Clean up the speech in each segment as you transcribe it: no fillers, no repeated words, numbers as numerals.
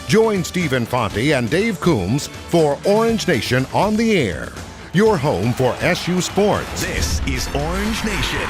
Join Stephen Fonte and Dave Coombs for Orange Nation on the Air, your home for SU Sports. This is Orange Nation.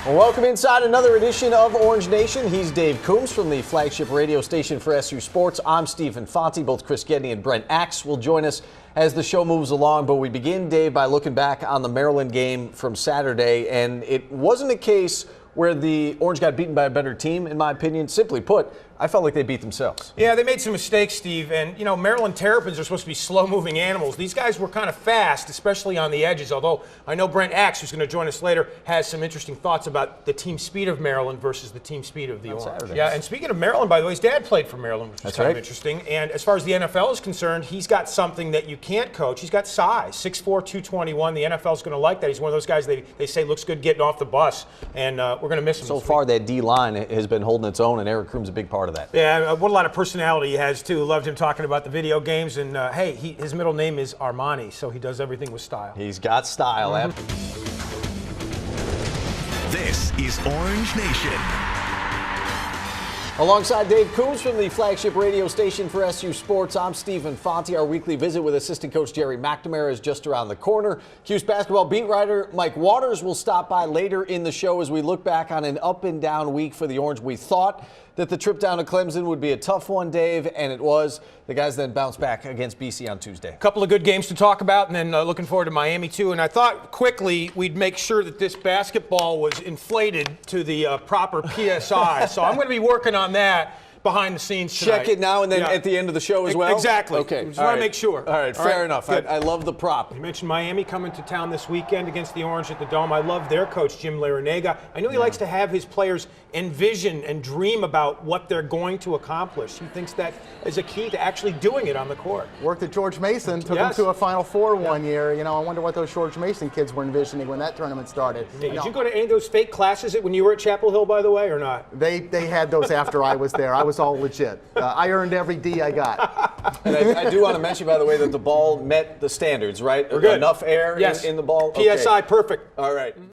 Welcome inside another edition of Orange Nation. He's Dave Coombs from the flagship radio station for SU Sports. I'm Stephen Fonte. Both Chris Gedney and Brent Axe will join us as the show moves along. But we begin, Dave, by looking back on the Maryland game from Saturday. And it wasn't a case where the Orange got beaten by a better team, in my opinion. Simply put, I felt like they beat themselves. Yeah, they made some mistakes, Steve. And, you know, Maryland Terrapins are supposed to be slow-moving animals. These guys were kind of fast, especially on the edges, although I know Brent Axe, who's going to join us later, has some interesting thoughts about the team speed of Maryland versus the team speed of the Orange. Saturdays. Yeah, and speaking of Maryland, by the way, his dad played for Maryland, which was kind of right. interesting. And as far as the NFL is concerned, he's got something that you can't coach. He's got size, 6'4", 221. The NFL's going to like that. He's one of those guys they say looks good getting off the bus, and we're going to miss him So this far, week. that D-line has been holding its own, and Eric Croom's a big part of that. Yeah, what a lot of personality he has, too. Loved him talking about the video games. And, hey, his middle name is Armani, so he does everything with style. He's got style. This is Orange Nation. Alongside Dave Coombs from the flagship radio station for SU Sports, I'm Stephen Fonte. Our weekly visit with assistant coach Jerry McNamara is just around the corner. Cuse basketball beat writer Mike Waters will stop by later in the show as we look back on an up and down week for the Orange. We thought that the trip down to Clemson would be a tough one, Dave, and it was. The guys then bounced back against BC on Tuesday. A couple of good games to talk about, and then looking forward to Miami, too. And I thought quickly we'd make sure that this basketball was inflated to the proper PSI. So I'm going to be working on that behind the scenes tonight. Check it now and then at the end of the show as well? Exactly. Okay. Just want to make sure. All right, fair enough. I love the prop. You mentioned Miami coming to town this weekend against the Orange at the Dome. I love their coach, Jim Larinaga. I know he likes to have his players envision and dream about what they're going to accomplish. He thinks that is a key to actually doing it on the court. Worked at George Mason, took them to a Final Four one year. You know, I wonder what those George Mason kids were envisioning when that tournament started. Did you go to any of those fake classes when you were at Chapel Hill, by the way, or not? They had those after I was there. I was all legit. I earned every D I got. And I do want to mention, by the way, that the ball met the standards, right? We're good. Enough air yes. in the ball? PSI, perfect. All right.